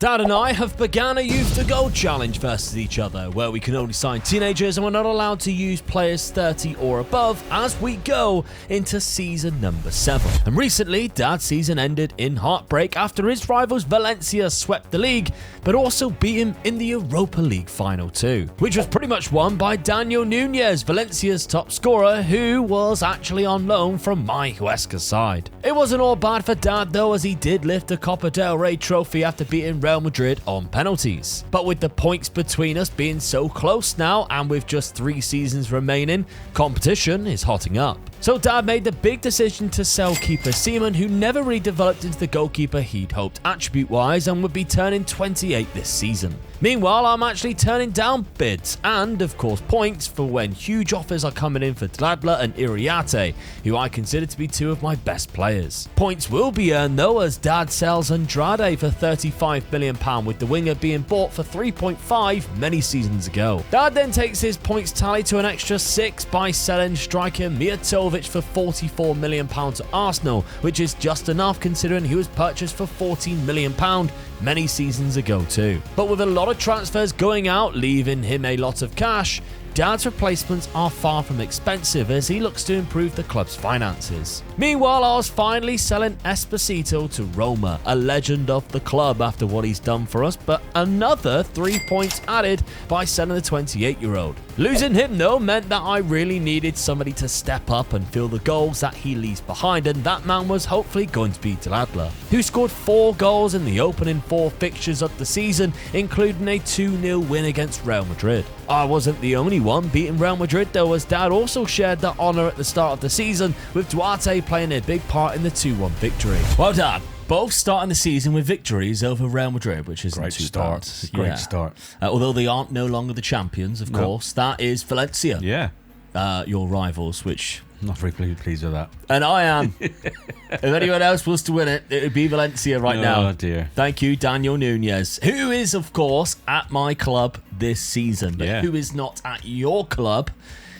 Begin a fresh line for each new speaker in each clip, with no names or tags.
Dad and I have begun a Youth to Go challenge versus each other, where we can only sign teenagers and we're not allowed to use players 30 or above as we go into season number 7. And recently, Dad's season ended in heartbreak after his rivals Valencia swept the league, but also beat him in the Europa League final too, which was pretty much won by Daniel Nunez, Valencia's top scorer, who was actually on loan from my Huesca side. It wasn't all bad for Dad though, as he did lift a Copa del Rey trophy after beating Real Madrid on penalties. But with the points between us being so close now, and with just 3 seasons remaining, competition is hotting up. So Dad made the big decision to sell keeper Seaman, who never really developed into the goalkeeper he'd hoped attribute-wise and would be turning 28 this season. Meanwhile, I'm actually turning down bids and, of course, points for when huge offers are coming in for Dladla and Iriarte, who I consider to be 2 of my best players. Points will be earned though, as Dad sells Andrade for £35 million, with the winger being bought for 3.5 many seasons ago. Dad then takes his points tally to an extra 6 by selling striker Mijatovic for £44 million to Arsenal, which is just enough considering he was purchased for £14 million many seasons ago too. But with a lot of transfers going out, leaving him a lot of cash, Dad's replacements are far from expensive as he looks to improve the club's finances. Meanwhile, I was finally selling Esposito to Roma, a legend of the club after what he's done for us, but another 3 points added by selling the 28-year-old. Losing him though meant that I really needed somebody to step up and fill the goals that he leaves behind, and that man was hopefully going to be Dladla, who scored 4 goals in the opening 4 fixtures of the season, including a 2-0 win against Real Madrid. I wasn't the only one beating Real Madrid though, as Dad also shared that honour at the start of the season, with Duarte playing a big part in the 2-1 victory. Well, Dad, both starting the season with victories over Real Madrid, which isn't too bad.
Great start.
Although they aren't no longer the champions, of course. That is Valencia.
Yeah.
Your rivals, which...
Not very pleased with that.
And I am. If anyone else was to win it, it would be Valencia right now.
Oh, dear.
Thank you, Daniel Nunez, who is, of course, at my club this season. But who is not at your club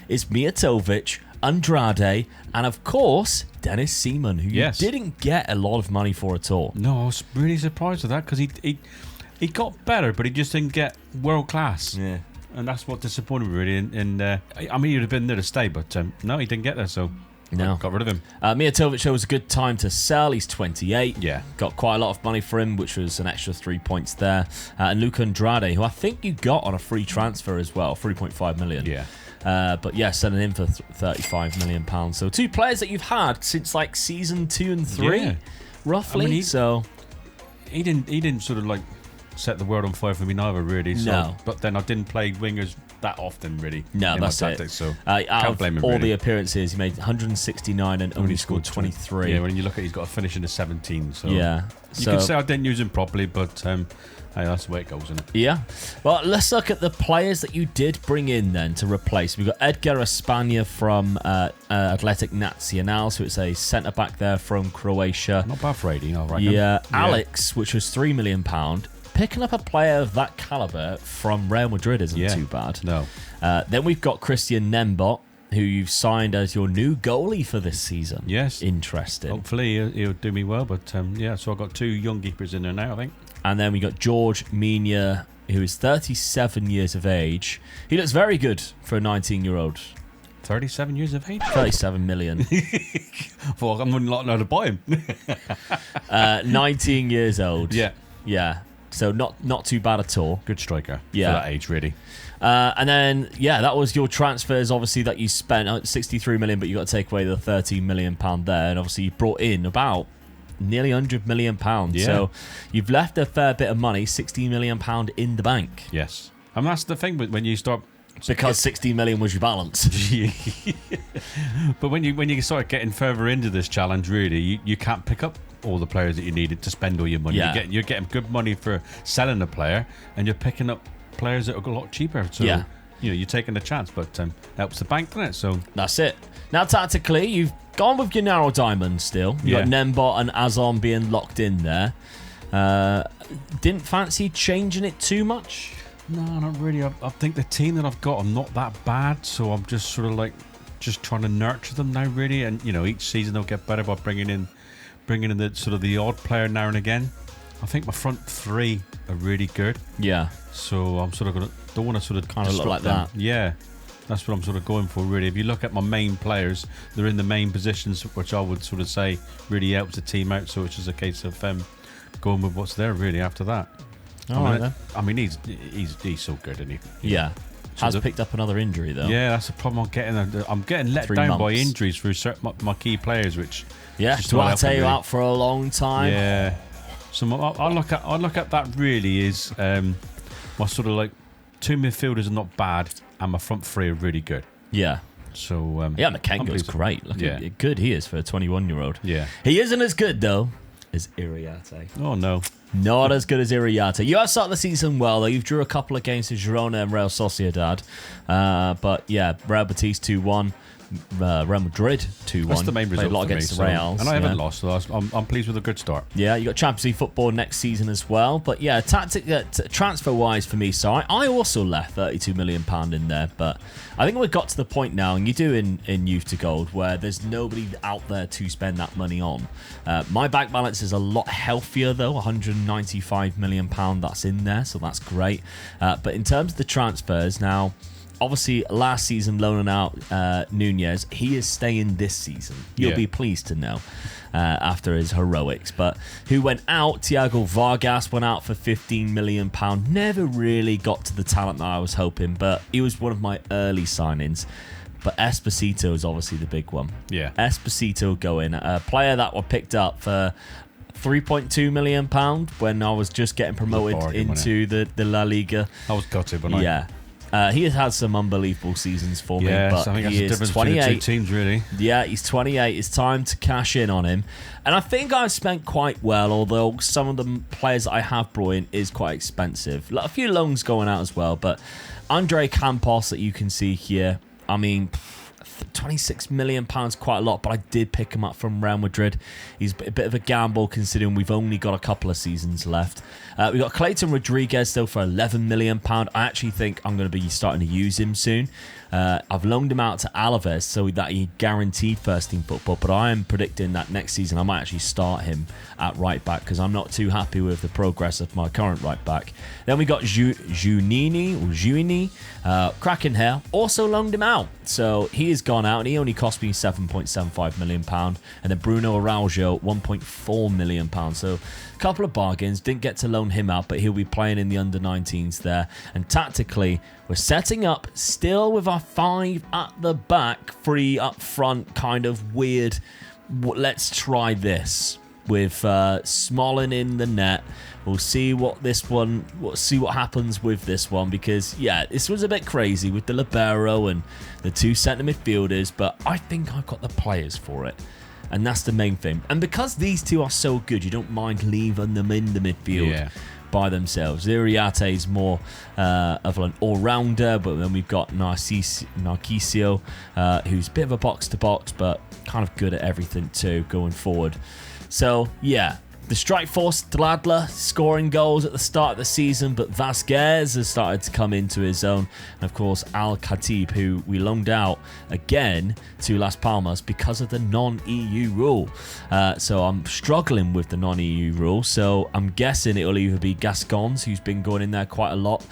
is Mijatovic, Andrade, and, of course, Dennis Seaman, who you didn't get a lot of money for at all.
No, I was really surprised with that because he got better, but he just didn't get world class.
Yeah.
And that's what disappointed me, really. And I mean, he'd have been there to stay, but no, he didn't get there, so
no.
Got rid of him.
Mijatovic was a good time to sell. He's 28.
Yeah. Got
quite a lot of money for him, which was an extra 3 points there. And Luca Andrade, who I think you got on a free transfer as well, 3.5 million.
Yeah.
But yeah, selling him for £35 million. So 2 players that you've had since like season 2 and 3, roughly.
I mean, he didn't sort of like set the world on fire for me neither, really. So,
no.
But then I didn't play wingers that often, really.
No, that's
my tactics,
it.
So
can't blame him, all
really.
the appearances, he made 169 and only scored 23.
Yeah, when you look at it, he's got a finish in the 17. So
yeah.
You could say I didn't use him properly, but hey, that's the way it goes, isn't it?
Yeah. Well, let's look at the players that you did bring in then to replace. We've got Edgar Espana from Athletic Nacional, so it's a centre-back there from Croatia.
Not bad for 80, I reckon.
Yeah. Alex, which was £3 million. Picking up a player of that calibre from Real Madrid isn't too bad.
No.
Then we've got Christian Nembot, who you've signed as your new goalie for this season.
Yes.
Interesting.
Hopefully he'll do me well, but yeah, so I've got 2 young keepers in there now, I think.
And then we got George Mina, who is 37 years of age. He looks very good for a 19-year-old.
37 years of age?
37 million.
Well, I'm not allowed to buy him.
19 years old.
Yeah.
Yeah. So not too bad at all.
Good striker for
Yeah.
that age, really.
And then, yeah, that was your transfers, obviously, that you spent 63 million, but you got to take away the 13 million pound there. And obviously, you brought in about nearly 100 million pounds.
Yeah.
So you've left a fair bit of money, 60 million pound in the bank.
Yes. And that's the thing, but when you start...
Because 60 million was your balance.
But when you start getting further into this challenge, really, you can't pick up all the players that you needed to spend all your money.
Yeah.
You're getting good money for selling a player, and you're picking up players that are a lot cheaper. So you're taking a chance, but helps the bank, doesn't it? So
that's it. Now, tactically, you've gone with your narrow diamond still. You got Nembot and Azon being locked in there. Didn't fancy changing it too much?
No, not really. I think the team that I've got are not that bad, so I'm just sort of like trying to nurture them now, really. And each season they'll get better by bringing in the sort of the odd player now and again. I think my front three are really good.
Yeah.
So I'm sort of don't want to sort of
Kind of look like
them.
that.
Yeah. That's what I'm sort of going for, really. If you look at my main players, they're in the main positions, which I would sort of say really helps the team out. So it's just a case of going with what's there, really, after that. I mean, he's so good, isn't he?
Yeah. Has picked up another injury, though.
Yeah, that's the problem. I'm getting let
3
down
months.
by injuries through my key players, which
Yeah, Duarte out for a long time.
Yeah. So I look at that really is my sort of like 2 midfielders are not bad, and my front 3 are really good.
Yeah.
So
yeah, McKengo's great. Look how good he is for a 21-year-old.
Yeah.
He isn't as good, though, as Iriarte.
Oh, no.
Not as good as Iriarte. You have started the season well, though. You've drew a couple of games to Girona and Real Sociedad. But, yeah, Real Betis 2-1. Real Madrid 2-1.
That's the main result
a lot
for
against
me,
the Reals.
And I haven't lost, so I'm pleased with a good start.
Yeah, you got Champions League football next season as well. But yeah, transfer-wise for me, so I also left £32 million in there. But I think we've got to the point now, and you do in Youth to Gold, where there's nobody out there to spend that money on. My bank balance is a lot healthier, though, £195 million that's in there, so that's great. But in terms of the transfers, now, obviously, last season loaning out Nunez, he is staying this season. You'll be pleased to know after his heroics. But who went out? Thiago Vargas went out for £15 million. Never really got to the talent that I was hoping, but he was one of my early signings. But Esposito is obviously the big one.
Yeah.
Esposito going, a player that were picked up for £3.2 million when I was just getting promoted into the La Liga.
I was gutted when
He has had some unbelievable seasons for me, but
I think
he
that's the
is
difference
28.
between the 2 teams, really.
Yeah, he's 28. It's time to cash in on him. And I think I've spent quite well, although some of the players that I have brought in is quite expensive. A few loans going out as well, but Andre Campos that you can see here, I mean, £26 million, quite a lot, but I did pick him up from Real Madrid. He's a bit of a gamble considering we've only got a couple of seasons left. We've got Clayton Rodriguez still for £11 million. I actually think I'm going to be starting to use him soon. I've loaned him out to Alaves so that he guaranteed first team football, but I am predicting that next season I might actually start him at right back because I'm not too happy with the progress of my current right back. Then we got Giuni, cracking hair, also loaned him out. So he has gone out and he only cost me £7.75 million. And then Bruno Araujo, £1.4 million. So a couple of bargains. Didn't get to loan him out, but he'll be playing in the under-19s there. And tactically, we're setting up still with our 5 at the back, 3 up front, kind of weird. Let's try this with Smolin in the net. We'll see what happens with this one because, yeah, this was a bit crazy with the libero and the 2 centre midfielders, but I think I've got the players for it. And that's the main thing. And because these 2 are so good, you don't mind leaving them in the midfield by themselves. Iriarte is more of an all-rounder, but then we've got Narcisio, who's a bit of a box-to-box, but kind of good at everything too going forward. So, yeah, the strike force, Dladla, scoring goals at the start of the season, but Vasquez has started to come into his own. And, of course, Al-Khatib, who we loaned out again to Las Palmas because of the non-EU rule. So I'm struggling with the non-EU rule. So I'm guessing it'll either be Gascons, who's been going in there quite a lot,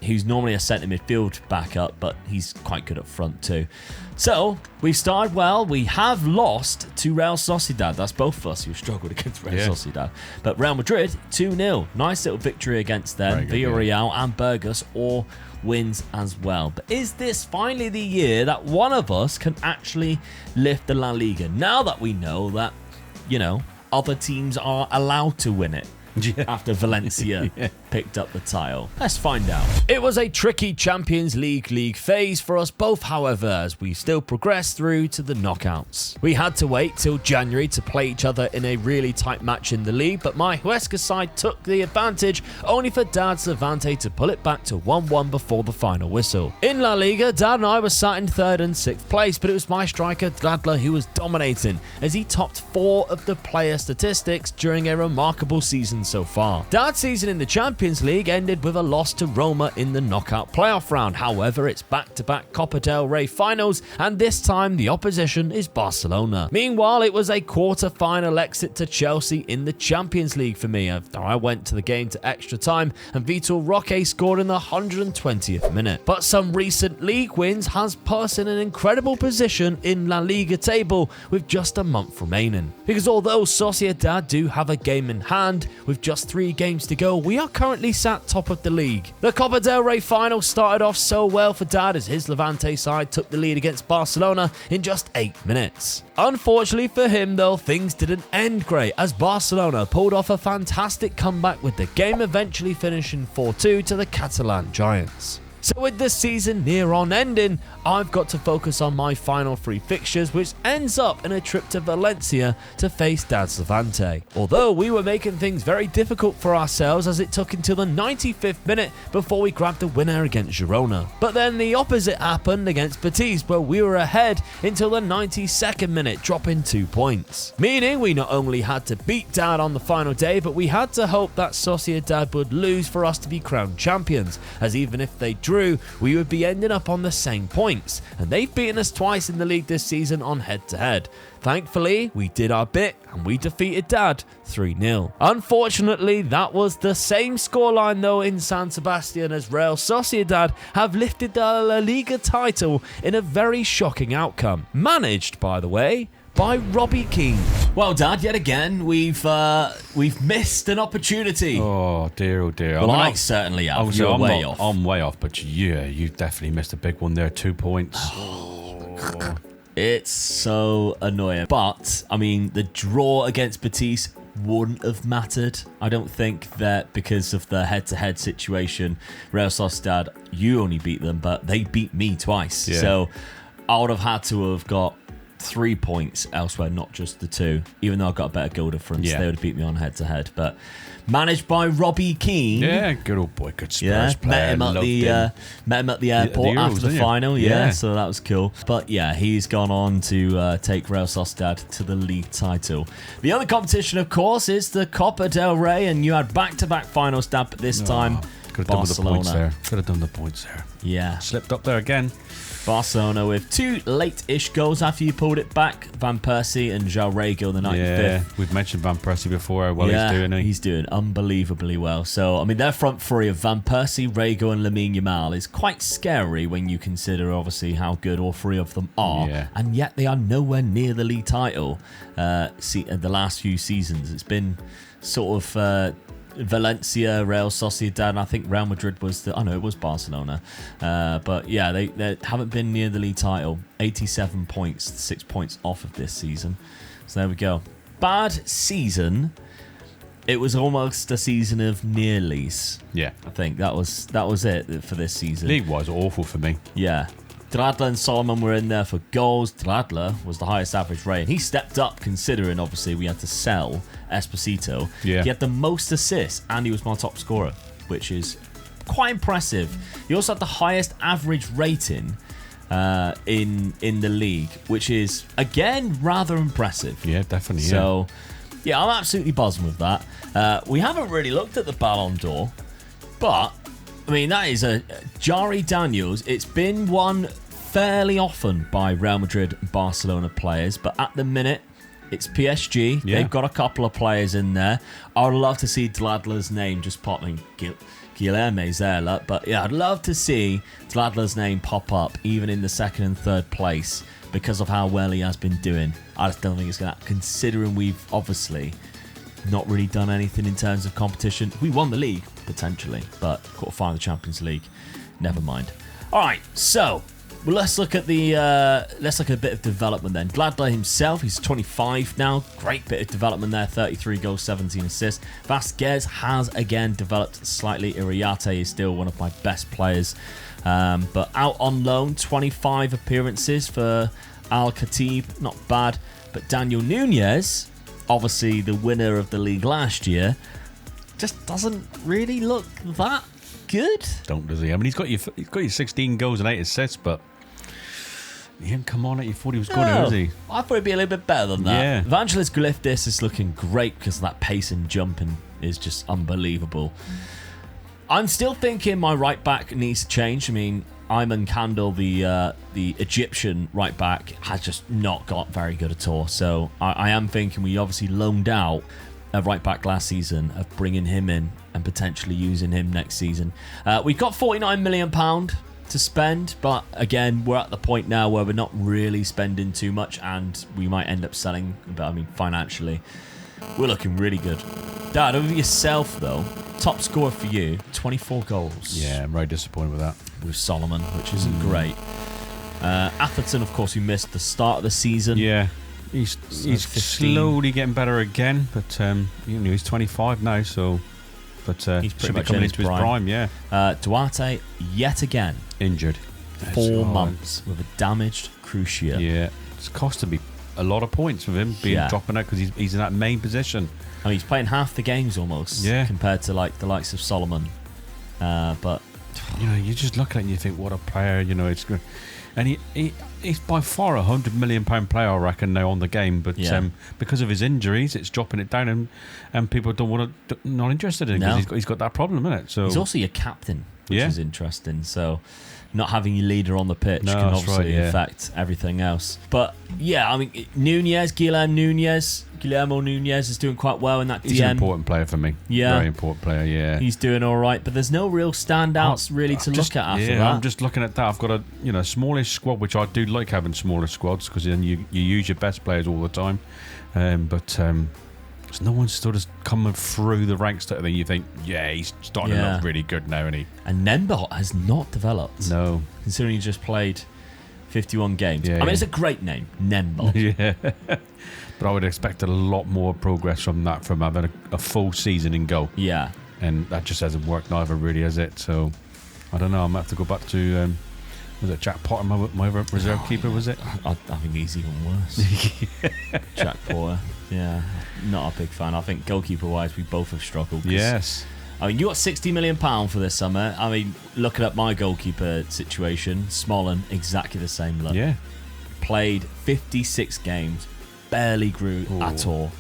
who's normally a centre midfield backup, but he's quite good up front too. So, we've started well. We have lost to Real Sociedad. That's both of us who struggled against Real Sociedad. But Real Madrid, 2-0. Nice little victory against them. Villarreal and Burgos all wins as well. But is this finally the year that one of us can actually lift the La Liga? Now that we know that, other teams are allowed to win it. After Valencia picked up the title. Let's find out. It was a tricky Champions League phase for us both, however, as we still progressed through to the knockouts. We had to wait till January to play each other in a really tight match in the league, but my Huesca side took the advantage, only for Dad Cervante to pull it back to 1-1 before the final whistle. In La Liga, Dad and I were sat in 3rd and 6th place, but it was my striker Dladla who was dominating, as he topped 4 of the player statistics during a remarkable season season so far. Dad's season in the Champions League ended with a loss to Roma in the knockout playoff round. However, it's back-to-back Copa del Rey finals, and this time the opposition is Barcelona. Meanwhile, it was a quarter-final exit to Chelsea in the Champions League for me, after I went to the game to extra time and Vitor Roque scored in the 120th minute. But some recent league wins has put us in an incredible position in La Liga table with just a month remaining. Because although Sociedad do have a game in hand, with just 3 games to go, we are currently sat top of the league. The Copa del Rey final started off so well for Dad as his Levante side took the lead against Barcelona in just 8 minutes. Unfortunately for him though, things didn't end great as Barcelona pulled off a fantastic comeback with the game eventually finishing 4-2 to the Catalan Giants. So with the season near on ending, I've got to focus on my final 3 fixtures, which ends up in a trip to Valencia to face Dad's Levante. Although we were making things very difficult for ourselves as it took until the 95th minute before we grabbed the winner against Girona. But then the opposite happened against Betis, where we were ahead until the 92nd minute, dropping 2 points. Meaning we not only had to beat Dad on the final day, but we had to hope that Sociedad would lose for us to be crowned champions, as even if they drew, we would be ending up on the same points, and they've beaten us twice in the league this season on head-to-head. Thankfully, we did our bit and we defeated Dad 3-0. Unfortunately, that was the same scoreline though in San Sebastian, as Real Sociedad have lifted the La Liga title in a very shocking outcome. Managed, by the way, by Robbie Keane. Well, Dad, yet again, we've missed an opportunity.
Oh dear, oh dear.
Well, I certainly have. You're way off.
I'm way off, but yeah, you definitely missed a big one there. 2 points.
It's so annoying. But, I mean, the draw against Betis wouldn't have mattered. I don't think that because of the head-to-head situation, Real Sociedad, you only beat them, but they beat me twice.
Yeah.
So I would have had to have got 3 points elsewhere, not just the 2. Even though I got a better goal difference, they would have beat me on head-to-head. But managed by Robbie Keane.
Yeah, good old boy, good Spurs player.
Met him at the airport after the final. Yeah, so that was cool. But yeah, he's gone on to take Real Sociedad to the league title. The other competition, of course, is the Copa del Rey, and you had back-to-back finals, Dad, but this time
could have
Barcelona.
done with the points there. Could have done the points there.
Yeah.
Slipped up there again.
Barcelona with 2 late-ish goals after you pulled it back. Van Persie and João Rego in the 95th.
Yeah, we've mentioned Van Persie before. How well he's doing.
He's doing unbelievably well. So, I mean, their front 3 of Van Persie, Rego and Lamine Yamal is quite scary when you consider, obviously, how good all 3 of them are.
Yeah.
And yet they are nowhere near the league title the last few seasons. It's been sort of... Valencia, Real Sociedad, and I think Real Madrid was it was Barcelona. But yeah, they haven't been near the league title. 87 points, 6 points off of this season. So there we go. Bad season. It was almost a season of nearlies.
Yeah.
I think that was it for this season.
League-wise, awful for me.
Yeah. Dradler and Solomon were in there for goals. Dradler was the highest average rate, and he stepped up considering, obviously, we had to sell Esposito.
Yeah.
He had the most assists, and he was my top scorer, which is quite impressive. He also had the highest average rating in the league, which is, again, rather impressive.
Yeah, definitely.
So, yeah, I'm absolutely buzzing with that. We haven't really looked at the Ballon d'Or, but... I mean, that is a Jari Daniels. It's been won fairly often by Real Madrid and Barcelona players, but at the minute, it's PSG.
Yeah.
They've got a couple of players in there. I would love to see Dladler's name just pop in. Guilherme's there, look. But yeah, I'd love to see Dladler's name pop up, even in the 2nd and 3rd place, because of how well he has been doing. I just don't think it's going to, considering we've obviously not really done anything in terms of competition. We won the league, potentially, but quarter-final of the Champions League, never mind. All right, so let's look at a bit of development then. Dladler himself, he's 25 now. Great bit of development there. 33 goals, 17 assists. Vasquez has again developed slightly. Iriarte is still one of my best players, but out on loan, 25 appearances for Al Khatib, not bad. But Daniel Nunez, obviously the winner of the league last year, just doesn't really look that good.
Does he? I mean, he's got your 16 goals and 8 assists, but he didn't come on at you thought he was good, is he?
I thought he'd be a little bit better than that.
Yeah.
Evangelos Gouliffis is looking great because of that pace and jump and is just unbelievable. I'm still thinking my right back needs to change. I mean, Ayman Kandil, the Egyptian right back, has just not got very good at all. So I am thinking we obviously loaned out a right back last season, of bringing him in and potentially using him next season. We've got £49 million to spend, but again, we're at the point now where we're not really spending too much, and we might end up selling. But I mean, financially, we're looking really good. Dad, over yourself though, top scorer for you, 24 goals.
Yeah, I'm very disappointed with that.
With Solomon, which isn't great. Atherton, of course, who missed the start of the season.
Yeah, he's slowly getting better again, but he's 25 now, so he's should be coming into his prime. Yeah.
Duarte yet again
injured,
4 months with a damaged cruciate.
Yeah, it's costing me a lot of points with him dropping out because he's in that main position.
I mean, he's playing half the games almost compared to like the likes of Solomon. But
you just look at it and you think, what a player. It's good, and he's by far £100 million player, I reckon, now on the game. But because of his injuries, it's dropping it down, and people not interested in him because he's got that problem, isn't it? So
he's also your captain, which is interesting. So not having your leader on the pitch can obviously affect everything else. But I mean, Guillermo Nunez is doing quite well in that DM.
He's an important player for me.
Yeah.
Very important player, yeah.
He's doing all right, but there's no real standouts really to look at after that.
I'm just looking at that. I've got a smallish squad, which I do like having smaller squads because then you use your best players all the time. But there's no one sort of coming through the ranks that you think, he's starting to look really good now, isn't he?
And Nembot has not developed.
No.
Considering he just played 51 games. I mean, it's a great name, Nembot.
Yeah. But I would expect a lot more progress from having a full season in goal.
Yeah.
And that just hasn't worked neither, really, has it? So, I don't know. I'm going to have to go back to, was it Jack Potter, my reserve keeper, was it?
I think he's even worse. Jack Potter. Yeah. Not a big fan. I think goalkeeper-wise, we both have struggled.
Yes.
I mean, you got £60 million for this summer. I mean, looking at my goalkeeper situation, Smolin, exactly the same look.
Yeah.
Played 56 games. Barely grew at all.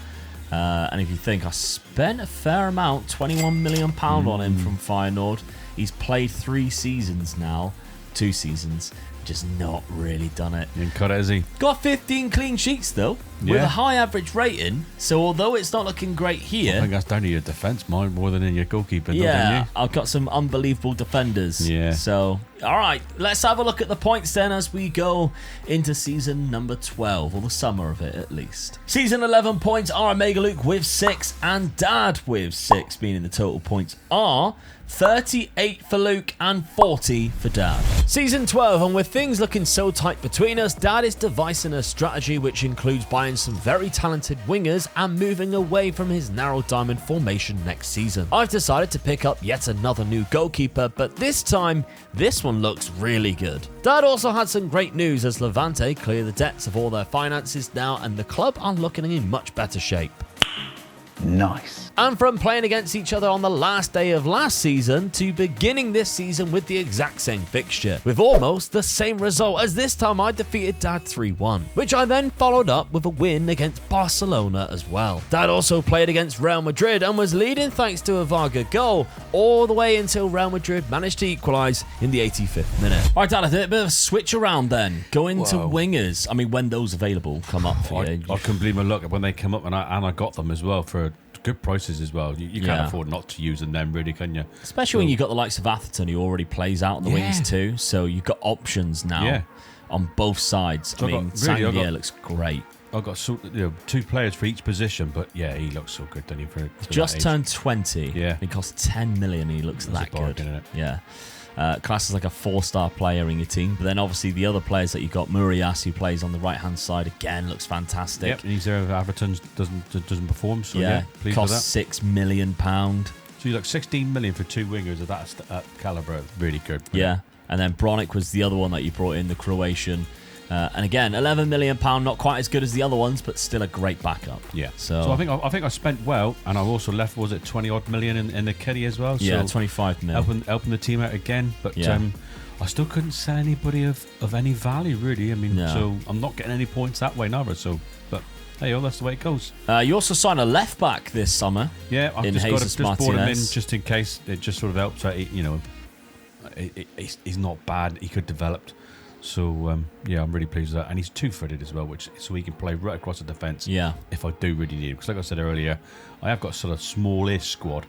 And if you think, I spent a fair amount, £21 million on him from Feyenoord. He's played 3 seasons now, 2 seasons, just not really done it.
He didn't cut it, has he?
Got 15 clean sheets though, with a high average rating. So although it's not looking great here,
I think that's down to your defence, more than in your goalkeeper.
Yeah, I've got some unbelievable defenders.
Yeah.
So, all right, let's have a look at the points then as we go into season number 12, or the summer of it at least. Season 11 points are Omega Luke with 6 and Dad with 6, meaning the total points are 38 for Luke and 40 for Dad. Season 12, and with things looking so tight between us, Dad is devising a strategy which includes buying some very talented wingers and moving away from his narrow diamond formation next season. I've decided to pick up yet another new goalkeeper, but this time, this one looks really good. Dad also had some great news as Levante clear the debts of all their finances now, and the club are looking in much better shape.
Nice.
And from playing against each other on the last day of last season to beginning this season with the exact same fixture, with almost the same result, as this time I defeated Dad 3-1, which I then followed up with a win against Barcelona as well. Dad also played against Real Madrid and was leading thanks to a Varga goal all the way until Real Madrid managed to equalise in the 85th minute. Alright Dad, I did a bit of a switch around then, going to wingers. I mean, when those available come up for you.
I couldn't believe my luck when they come up, and I got them as well for good prices as well. You can't afford not to use them then, really, can you?
Especially when you've got the likes of Atherton, who already plays out on the wings too. So you've got options now on both sides.
So
I mean, Sanglier looks great.
I've got 2 players for each position, but he looks so good, doesn't he? For
Just turned 20.
Yeah.
He costs 10 million. He looks that good.
Isn't it?
Yeah. Class is like a 4-star player in your team, but then obviously the other players that you've got, Murias, who plays on the right hand side again, looks fantastic.
Yep, and he's there if Everton doesn't perform. So pleased
costs
with that.
£6 million.
So you look 16 million for 2 wingers of that calibre. Really good.
Yeah, and then Bronic was the other one that you brought in, the Croatian. And again, £11 million, not quite as good as the other ones, but still a great backup.
Yeah.
So
I think I spent well, and I also left, was it 20 odd million in the kitty as well?
Yeah,
so
25 million.
Helping the team out again, but I still couldn't sell anybody of any value really. I mean, so I'm not getting any points that way neither. So, but Hey, that's the way it goes.
You also signed a left back this summer.
Yeah, I've
in
just
Jesus
brought him in
Martinez.
just in case. It just sort of helps out. He's not bad. He could develop. So, yeah, I'm really pleased with that. And he's two-footed as well, so he can play right across the defence if I do really need him. Because like I said earlier, I have got a sort of smallish squad.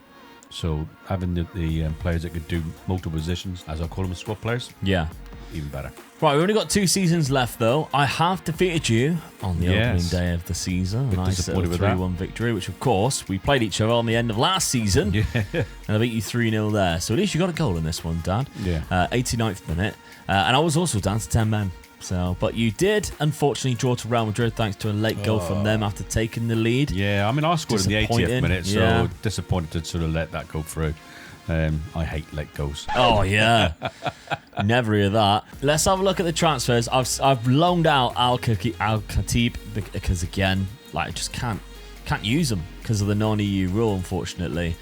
So having the players that could do multiple positions, as I call them, squad players, even better.
Right, we've only got 2 seasons left, though. I have defeated you on the opening day of the season. A nice 3-1 victory, which, of course, we played each other on the end of last season.
Yeah.
And I beat you 3-0 there. So at least you got a goal in this one, Dad.
Yeah.
89th minute. And I was also down to 10 men. But you did, unfortunately, draw to Real Madrid thanks to a late goal from them after taking the lead.
Yeah, I mean, I scored in the 80th minute, so disappointed to sort of let that go through. I hate late goals.
Oh, yeah. Never hear that. Let's have a look at the transfers. I've loaned out Al-Khatib because, again, I just can't use him because of the non-EU rule, unfortunately.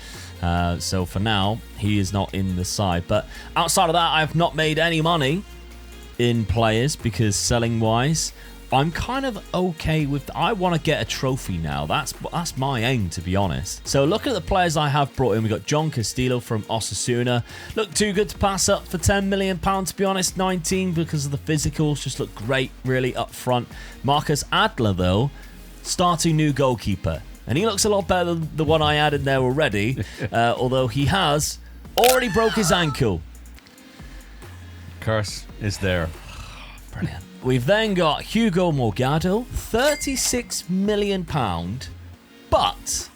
So for now, he is not in the side. But outside of that, I have not made any money in players because selling-wise, I'm kind of okay with... I want to get a trophy now. That's my aim, to be honest. So look at the players I have brought in. We've got John Castillo from Osasuna. Look too good to pass up for £10 million, to be honest. 19 because of the physicals. Just look great, really, up front. Marcus Adler, though, starting new goalkeeper. And he looks a lot better than the one I had in there already. Although he has already broke his ankle.
Curse is there.
Brilliant. We've then got Hugo Morgado, £36 million, but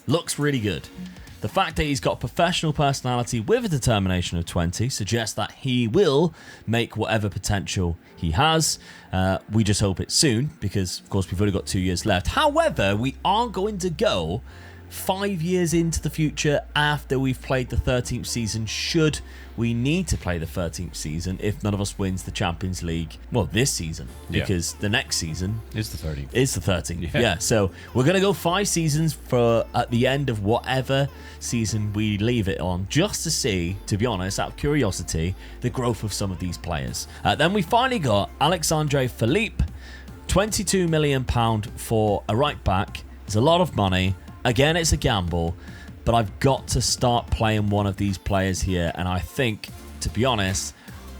looks really good. The fact that he's got professional personality with a determination of 20 suggests that he will make whatever potential he has. We just hope it's soon because, of course, we've only got 2 years left. However, we are going to go 5 years into the future after we've played the 13th season, should we need to play the 13th season if none of us wins the Champions League, well, this season, because the next season
is the 13th.
Is the 13th, yeah. So we're going to go 5 seasons for at the end of whatever season we leave it on, just to see, to be honest, out of curiosity, the growth of some of these players. Then we finally got Alexandre Philippe, £22 million for a right back. It's a lot of money. Again, it's a gamble, but I've got to start playing one of these players here. And I think, to be honest,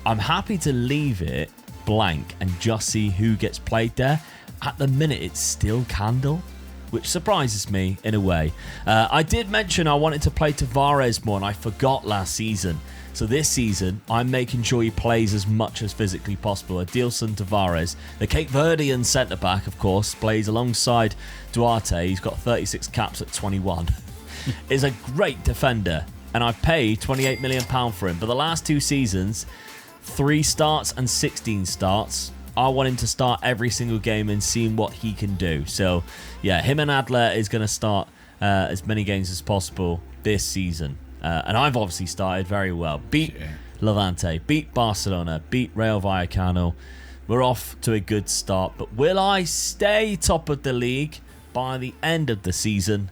I'm happy to leave it blank and just see who gets played there. At the minute, it's still Candle, which surprises me in a way. I did mention I wanted to play Tavares more, and I forgot last season. So this season, I'm making sure he plays as much as physically possible. Adilson Tavares, the Cape Verdean centre-back, of course, plays alongside Duarte. He's got 36 caps at 21. Is a great defender, and I've paid £28 million for him. For the last 2 seasons, 3 starts and 16 starts. I want him to start every single game and seeing what he can do. So, yeah, him and Adler is going to start as many games as possible this season. And I've obviously started very well. Beat Levante, beat Barcelona, beat Rayo Vallecano. We're off to a good start. But will I stay top of the league by the end of the season?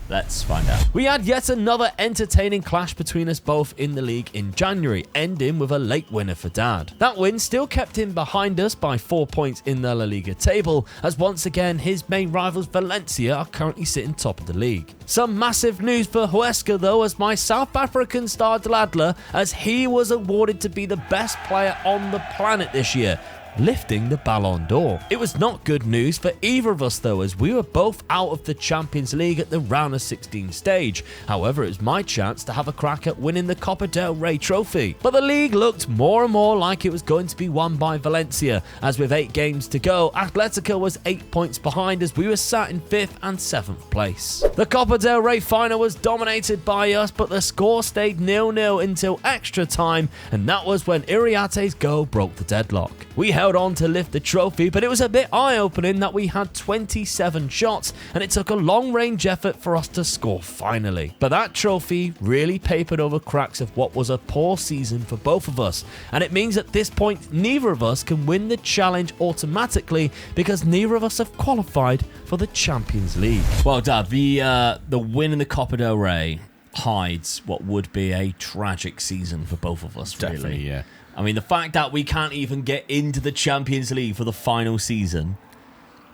Let's find out. We had yet another entertaining clash between us both in the league in January, ending with a late winner for Dad. That win still kept him behind us by 4 points in the La Liga table, as once again his main rivals Valencia are currently sitting top of the league. Some massive news for Huesca though, as my South African star Adler, as he was awarded to be the best player on the planet this year, lifting the Ballon d'Or. It was not good news for either of us though, as we were both out of the Champions League at the round of 16 stage. However, it was my chance to have a crack at winning the Copa del Rey trophy. But the league looked more and more like it was going to be won by Valencia, as with 8 games to go, Atletico was 8 points behind as we were sat in 5th and 7th place. The Copa del Rey final was dominated by us, but the score stayed 0-0 until extra time, and that was when Iriarte's goal broke the deadlock. We held on to lift the trophy, but it was a bit eye-opening that we had 27 shots and it took a long-range effort for us to score finally. But that trophy really papered over cracks of what was a poor season for both of us, and it means at this point neither of us can win the challenge automatically because neither of us have qualified for the Champions League. Well, Dad, the win in the Copa del Rey hides what would be a tragic season for both of us, really.
Definitely, yeah.
I mean, the fact that we can't even get into the Champions League for the final season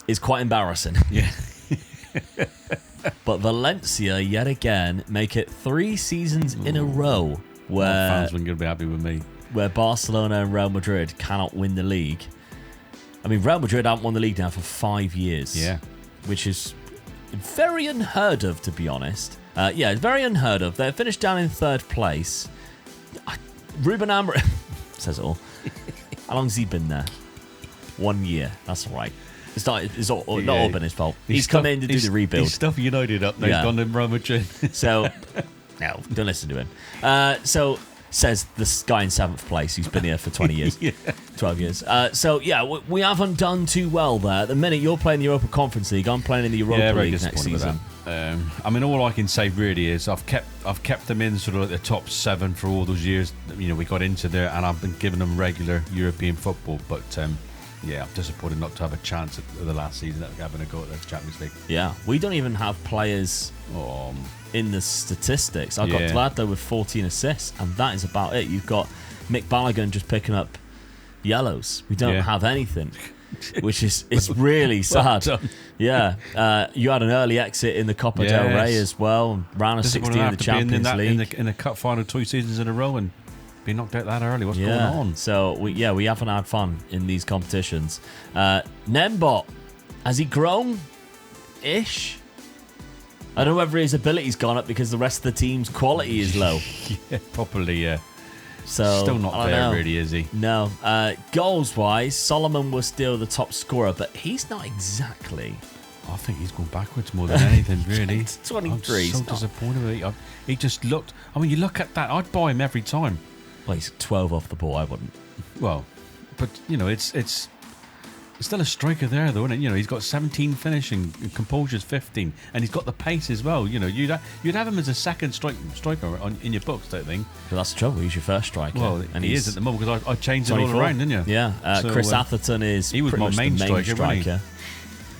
is quite embarrassing.
Yeah.
But Valencia, yet again, make it 3 seasons in a row where
fans weren't going to be happy with me.
Where Barcelona and Real Madrid cannot win the league. I mean, Real Madrid haven't won the league now for 5 years.
Yeah.
Which is very unheard of, to be honest. It's very unheard of. They finished down in 3rd place. Ruben Amorim says it all. How long has he been there? 1 year. That's all right. It's not all been his fault. He's come in to do the rebuild.
He's stuff United up. Now he's gone to Real Madrid.
So, no, don't listen to him. So, says this guy in 7th place who's been here for 20 years. 12 years. We haven't done too well there. At the minute, you're playing the Europa Conference League. I'm playing in the Europa League next season.
I mean, all I can say really is I've kept them in sort of the top 7 for all those years. You know, we got into there, and I've been giving them regular European football. But I'm disappointed not to have a chance at the last season at having a go at the Champions League. Yeah,
we don't even have players in the statistics. I've got Vlado with 14 assists, and that is about it. You've got Mick Ballon just picking up yellows. We don't have anything, which is really sad. You had an early exit in the Copa del Rey as well. Round of 16 in the Champions League.
In the cup final 2 seasons in a row and be knocked out that early. What's going on?
So we haven't had fun in these competitions. Nembot, has he grown? Ish. I don't know whether his ability's gone up because the rest of the team's quality is low.
Probably.
So
still not there, really, is he?
No. Goals wise, Solomon was still the top scorer, but he's not exactly.
I think he's gone backwards more than anything, really.
23.
I'm so disappointed with it. He just looked. I mean, you look at that. I'd buy him every time.
Well, he's 12 off the ball. I wouldn't.
Well, but it's still a striker there, though, isn't it? You know, he's got 17 finishing, composure's 15, and he's got the pace as well. You know, you'd have him as a second striker in your books, don't you think?
But that's the trouble. He's your first striker.
Well, and he is at the moment because I changed 24. It all around, didn't you?
Yeah. Chris Atherton is
he was my main striker.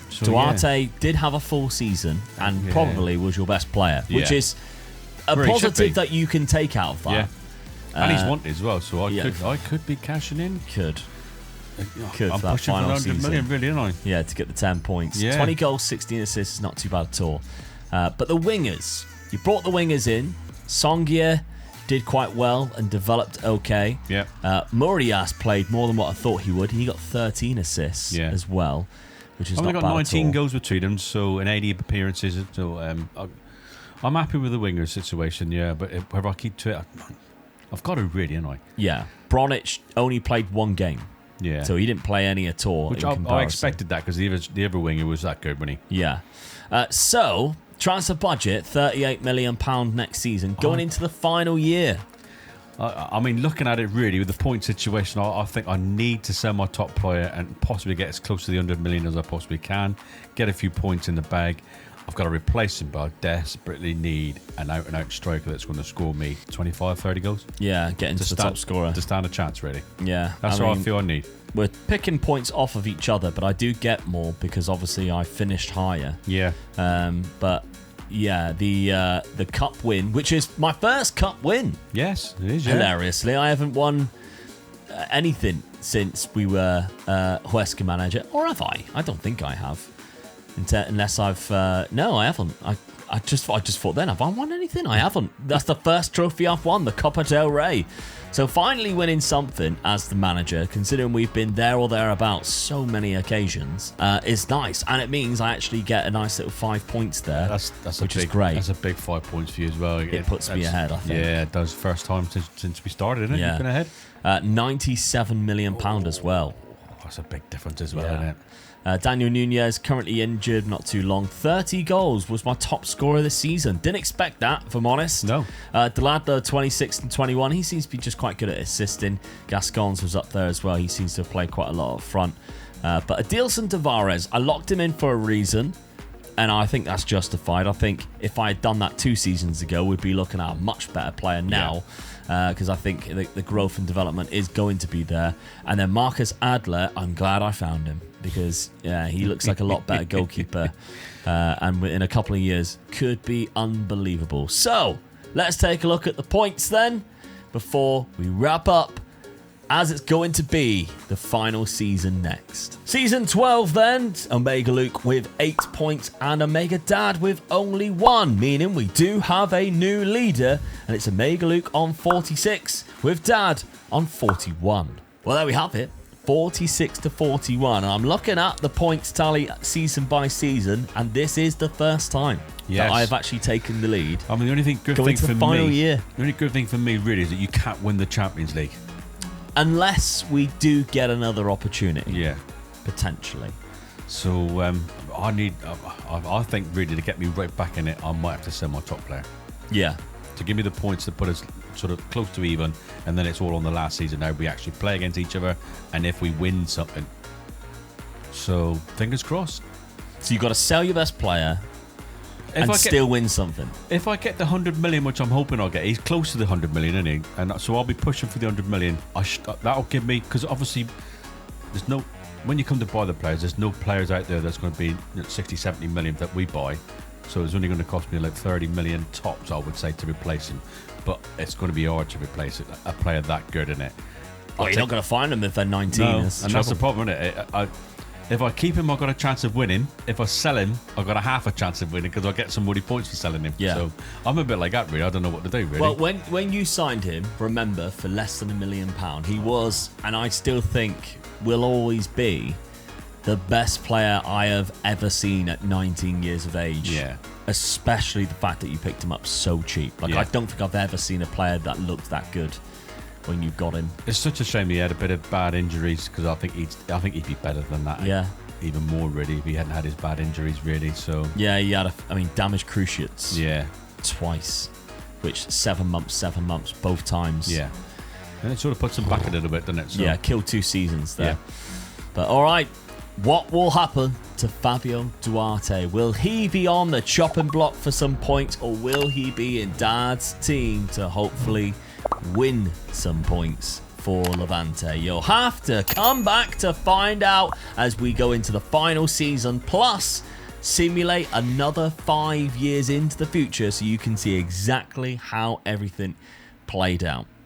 So, Duarte did have a full season and probably was your best player, which is a positive that you can take out of that.
Yeah. And he's wanted as well, so I could be cashing in.
Could
I'm
for that
pushing
final
for 100
season.
million, really, aren't I?
Yeah, to get the 10 points.
Yeah.
20 goals, 16 assists is not too bad at all. But the wingers, you brought the wingers in. Songia did quite well and developed okay.
Yeah.
Murias played more than what I thought he would. He got 13 assists as well, which is not bad at all.
I've only got 19 goals between them, so in 80 appearances. So I'm happy with the winger situation, but whether I keep to it, I've got to really, haven't I?
Yeah. Bronic only played 1 game.
Yeah.
So he didn't play any at all.
Which I expected that because the other winger was that good, wasn't he?
Yeah. So, transfer budget, £38 million next season, going into the final year.
I mean, looking at it really, with the point situation, I think I need to sell my top player and possibly get as close to the 100 million as I possibly can, get a few points in the bag. I've got to replace him, but I desperately need an out-and-out striker that's going to score me 25, 30 goals.
Yeah, get into the top scorer.
To stand a chance, really.
Yeah.
That's what I feel I need.
We're picking points off of each other, but I do get more because obviously I finished higher.
Yeah.
But yeah, the cup win, which is my first cup win.
Yes, it is,
Hilariously, I haven't won anything since we were Huesca manager. Or have I? I don't think I have. Unless I've no, I haven't. I just thought then, have I won anything? I haven't. That's the first trophy I've won, the Copa del Rey. So finally winning something as the manager, considering we've been there or thereabouts so many occasions, is nice, and it means I actually get a nice little 5 points there. Which is great.
That's a big 5 points for you as well.
It puts me ahead, I think.
Yeah, it does. First time since we started, isn't it?
Yeah.
You've been ahead.
£97 million as well.
That's a big difference as well, isn't it?
Daniel Nunez, currently injured, not too long. 30 goals was my top scorer this season. Didn't expect that, if I'm honest.
No.
Delado, 26 and 21. He seems to be just quite good at assisting. Gascons was up there as well. He seems to have played quite a lot up front. But Adilson Tavares, I locked him in for a reason, and I think that's justified. I think if I had done that 2 seasons ago, we'd be looking at a much better player now. Because I think the growth and development is going to be there. And then Marcus Adler, I'm glad I found him because he looks like a lot better goalkeeper, and in a couple of years could be unbelievable. So let's take a look at the points then before we wrap up as it's going to be the final season next. Season 12 then, Omega Luke with 8 points and Omega Dad with only 1, meaning we do have a new leader, and it's Omega Luke on 46 with Dad on 41. Well, there we have it. 46 to 41. And I'm looking at the points tally season by season, and this is the first time that I've actually taken the lead.
I mean, the only good thing for me, the only good thing for me really is that you can't win the Champions League
unless we do get another opportunity.
Yeah,
potentially.
So I think really to get me right back in it, I might have to send my top player.
Yeah,
to give me the points to put us sort of close to even, and then it's all on the last season. Now we actually play against each other, and if we win something, so fingers crossed.
So you've got to sell your best player and still win something.
If I get the 100 million, which I'm hoping I'll get, he's close to the 100 million, isn't he? And so I'll be pushing for the 100 million. That'll give me, because obviously there's no, when you come to buy the players, there's no players out there that's going to be 60, 70 million that we buy. So it's only going to cost me like 30 million tops, I would say, to replace him. But it's going to be hard to replace a player that good in it.
Well, you're not going to find them if they're 19.
No, and that's the problem, isn't it? If I keep him, I've got a chance of winning. If I sell him, I've got a half a chance of winning because I get some woody points for selling him.
Yeah.
So I'm a bit like that, really. I don't know what to do, really.
Well, when you signed him, remember, for less than £1 million, he was, and I still think will always be, the best player I have ever seen at 19 years of age.
Yeah.
Especially the fact that you picked him up so cheap. Like, I don't think I've ever seen a player that looked that good when you got him.
It's such a shame he had a bit of bad injuries because I think he'd be better than that.
Yeah.
Even more, really, if he hadn't had his bad injuries, really. So
yeah, he had damaged cruciates.
Yeah.
Twice. Which 7 months, both times.
Yeah. And it sort of puts him back a little bit, doesn't it? So.
Yeah, killed 2 seasons there.
Yeah.
But all right. What will happen to Fabio Duarte? Will he be on the chopping block for some points, or will he be in Dad's team to hopefully win some points for Levante? You'll have to come back to find out as we go into the final season, plus simulate another 5 years into the future so you can see exactly how everything played out.